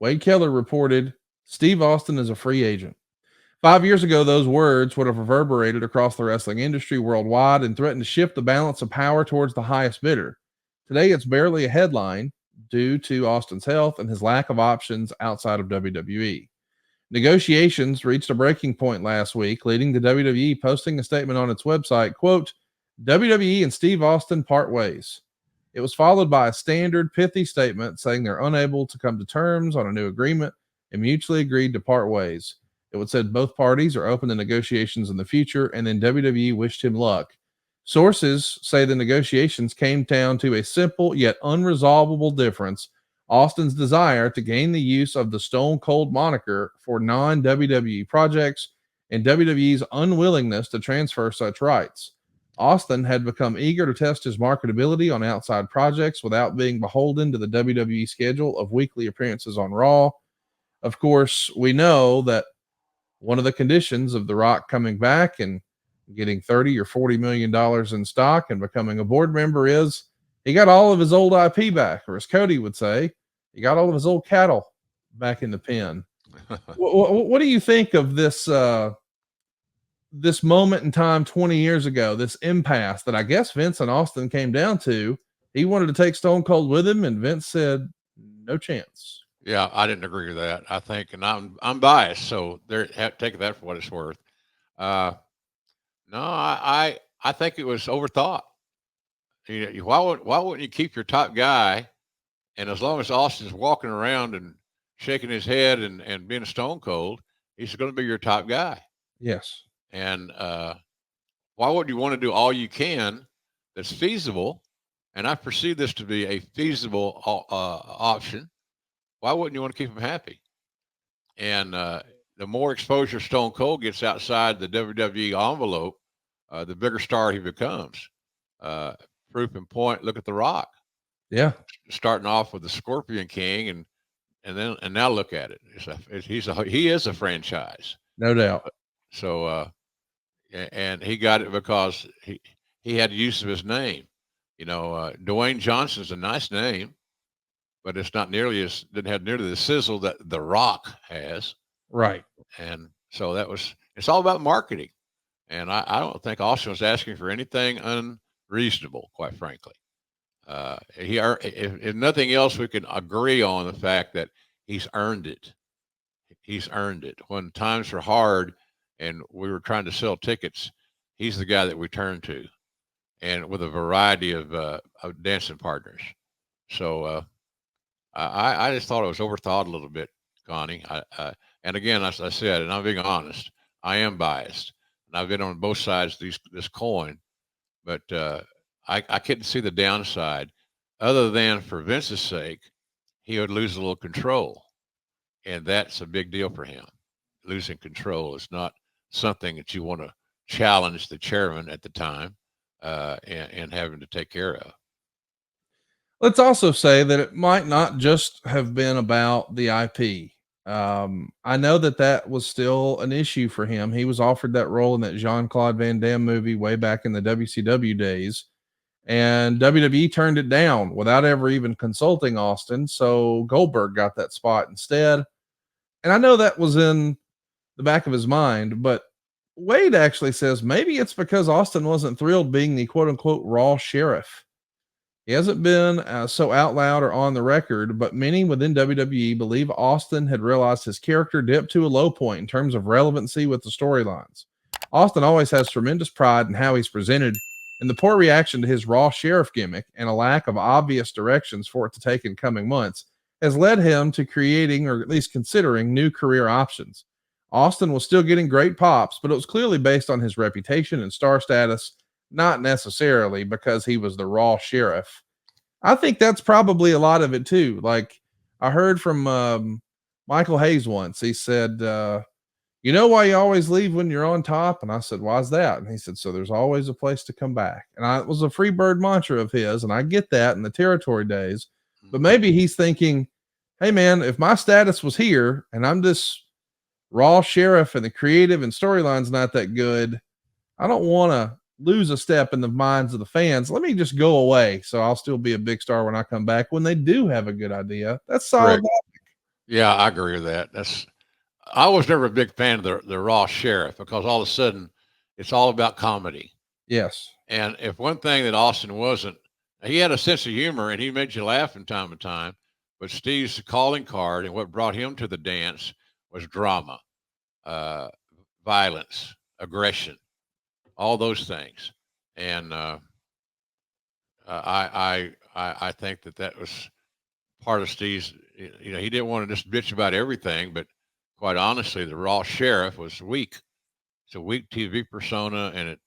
Wade Keller reported, Steve Austin is a free agent. 5 years ago, those words would have reverberated across the wrestling industry worldwide and threatened to shift the balance of power towards the highest bidder. Today, it's barely a headline due to Austin's health and his lack of options outside of WWE. Negotiations reached a breaking point last week, leading to WWE posting a statement on its website, quote, WWE and Steve Austin part ways. It was followed by a standard pithy statement saying they're unable to come to terms on a new agreement and mutually agreed to part ways. It would said both parties are open to negotiations in the future, and then WWE wished him luck. Sources say the negotiations came down to a simple yet unresolvable difference: Austin's desire to gain the use of the Stone Cold moniker for non-WWE projects and WWE's unwillingness to transfer such rights. Austin had become eager to test his marketability on outside projects without being beholden to the WWE schedule of weekly appearances on Raw. Of course, we know that one of the conditions of The Rock coming back and getting 30 or $40 million in stock and becoming a board member is he got all of his old IP back, or as Cody would say, he got all of his old cattle back in the pen. What do you think of this this moment in time 20 years ago, this impasse that I guess Vince and Austin came down to? He wanted to take Stone Cold with him, and Vince said, no chance. Yeah, I didn't agree with that. I think, and I'm biased, so take that for what it's worth. No, I think it was overthought. Why wouldn't you keep your top guy? And as long as Austin's walking around and shaking his head and being stone cold, he's going to be your top guy. Yes. And why would you want to do all you can that's feasible? And I perceive this to be a feasible option. Why wouldn't you want to keep him happy? And the more exposure Stone Cold gets outside the WWE envelope, the bigger star he becomes. Proof in point, look at The Rock. Yeah. Starting off with the Scorpion King and now look at it. He is a franchise. No doubt. So and he got it because he had use of his name. Dwayne Johnson's a nice name, but it's not didn't have nearly the sizzle that The Rock has. Right. And so it's all about marketing. And I don't think Austin was asking for anything unreasonable, quite frankly. If nothing else, we can agree on the fact that he's earned it. He's earned it. When times were hard and we were trying to sell tickets, he's the guy that we turn to, and with a variety of dancing partners. So I just thought it was overthought a little bit, Connie. And again, as I said, and I'm being honest, I am biased, and I've been on both sides of this coin, but I couldn't see the downside, other than for Vince's sake, he would lose a little control, and that's a big deal for him. Losing control is not something that you want to challenge the chairman at the time and having to take care of. Let's also say that it might not just have been about the IP. I know that was still an issue for him. He was offered that role in that Jean-Claude Van Damme movie way back in the WCW days, and WWE turned it down without ever even consulting Austin. So Goldberg got that spot instead. And I know that was in the back of his mind, but Wade actually says maybe it's because Austin wasn't thrilled being the quote unquote Raw sheriff. He hasn't been so out loud or on the record, but many within WWE believe Austin had realized his character dipped to a low point in terms of relevancy with the storylines. Austin always has tremendous pride in how he's presented, and the poor reaction to his Raw sheriff gimmick and a lack of obvious directions for it to take in coming months has led him to creating, or at least considering, new career options. Austin was still getting great pops, but it was clearly based on his reputation and star status, not necessarily because he was the Raw sheriff. I think that's probably a lot of it too. Like I heard from Michael Hayes once, he said, you know why you always leave when you're on top? And I said, why's that? And he said, so there's always a place to come back. And it was a free bird mantra of his. And I get that in the territory days, but maybe he's thinking, hey man, if my status was here and I'm this Raw sheriff and the creative and storyline's not that good, I don't want to lose a step in the minds of the fans. Let me just go away, so I'll still be a big star when I come back when they do have a good idea. That's solid. Yeah, I agree with that. I was never a big fan of the Raw Sheriff because all of a sudden it's all about comedy. Yes. And if one thing that Austin wasn't, he had a sense of humor and he made you laugh from time to time. But Steve's calling card and what brought him to the dance was drama, uh, violence, aggression, all those things. And I think that was part of Steve's. You know, he didn't want to just bitch about everything, but quite honestly, the Raw Sheriff was weak. It's a weak TV persona, and it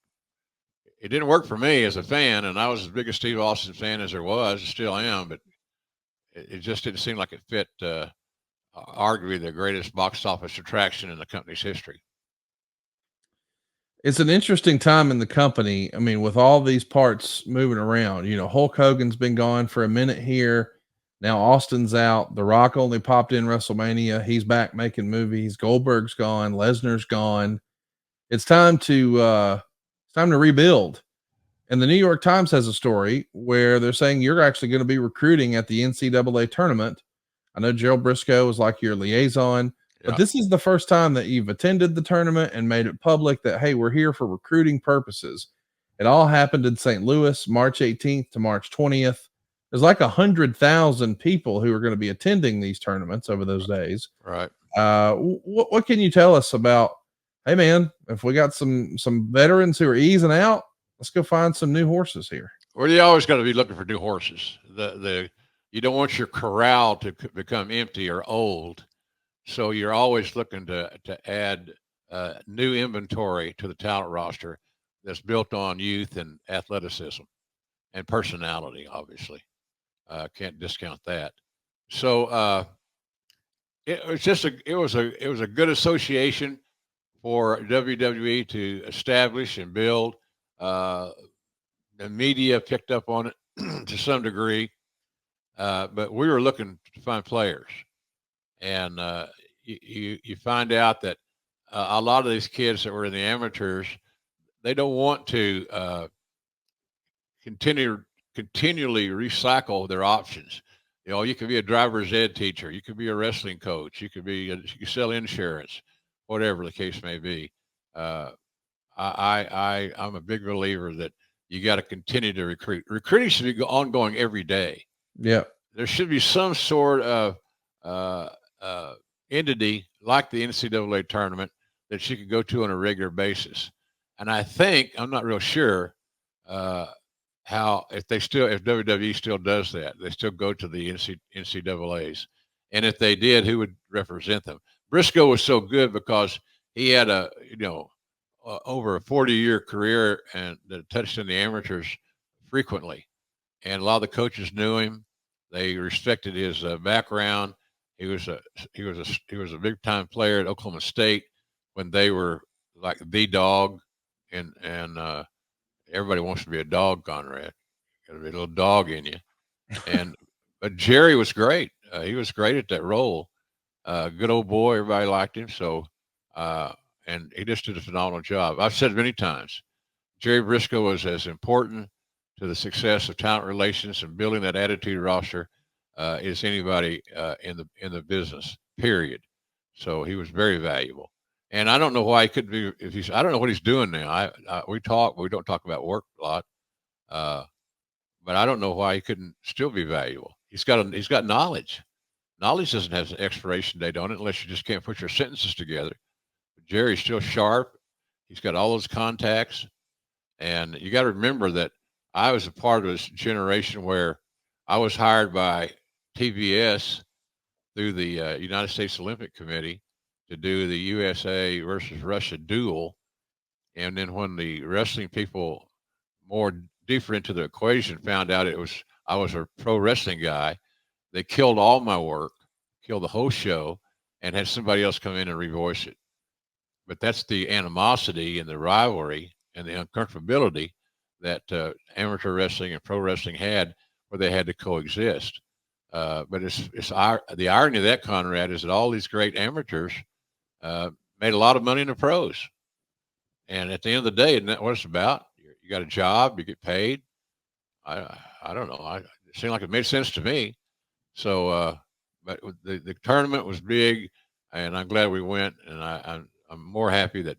didn't work for me as a fan. And I was as big a Steve Austin fan as there was, still am, but it just didn't seem like it fit. Arguably the greatest box office attraction in the company's history. It's an interesting time in the company. I mean, with all these parts moving around, Hulk Hogan's been gone for a minute here. Now Austin's out. The Rock only popped in WrestleMania. He's back making movies. Goldberg's gone. Lesnar's gone. It's time to rebuild. And the New York Times has a story where they're saying you're actually going to be recruiting at the NCAA tournament. I know Gerald Briscoe was like your liaison, but Yeah, this is the first time that you've attended the tournament and made it public that, hey, we're here for recruiting purposes. It all happened in St. Louis, March 18th to March 20th. There's like 100,000 people who are going to be attending these tournaments over those days. right. What can you tell us about, hey man, if we got some veterans who are easing out, let's go find some new horses here. Well, you always got to be looking for new horses. The you don't want your corral to become empty or old, so you're always looking to add new inventory to the talent roster that's built on youth and athleticism and personality. Obviously, can't discount that. So it was just it was a good association for WWE to establish and build. Uh, the media picked up on it to some degree, but we were looking to find players, and you find out that a lot of these kids that were in the amateurs, they don't want to continue continually recycle their options. You know, you could be a driver's ed teacher, you could be a wrestling coach, you could sell insurance, whatever the case may be. Uh, I'm a big believer that you got to continue to recruit. Recruiting should be ongoing every day. Yeah. There should be some sort of uh, uh, entity like the NCAA tournament that you could go to on a regular basis. And I think I'm not real sure uh, how if WWE still does that, they still go to the NCAA's, and if they did, who would represent them? Briscoe was so good because he had over a 40-year career and that touched in the amateurs frequently, and a lot of the coaches knew him. They respected his background. He was a he was a big time player at Oklahoma State when they were like the dog, and everybody wants to be a dog, Conrad. Got to be a little dog in you. And but Jerry was great. He was great at that role. Good old boy. Everybody liked him. So uh, and he just did a phenomenal job. I've said many times, Jerry Briscoe was as important to the success of talent relations and building that attitude roster as anybody in the business. Period. So he was very valuable. And I don't know why he could be if he's. I don't know what he's doing now. We talk, but we don't talk about work a lot. Uh, but I don't know why he couldn't still be valuable. He's got knowledge. Knowledge doesn't have an expiration date on it unless you just can't put your sentences together. But Jerry's still sharp. He's got all those contacts. And you got to remember that I was a part of this generation where I was hired by TBS through the United States Olympic Committee to do the USA versus Russia duel. And then when the wrestling people more deeper into the equation found out it was I was a pro wrestling guy, they killed all my work, killed the whole show, and had somebody else come in and revoice it. But that's the animosity and the rivalry and the uncomfortability that amateur wrestling and pro wrestling had, where they had to coexist. But the irony of that, Conrad, is that all these great amateurs made a lot of money in the pros, and at the end of the day, isn't that what it's about? You got a job, you get paid. I don't know. It seemed like it made sense to me. So but the tournament was big, and I'm glad we went. And I'm more happy that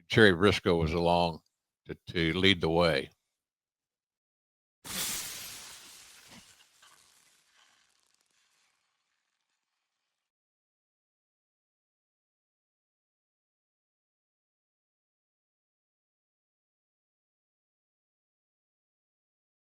Cherry Briscoe was along to lead the way.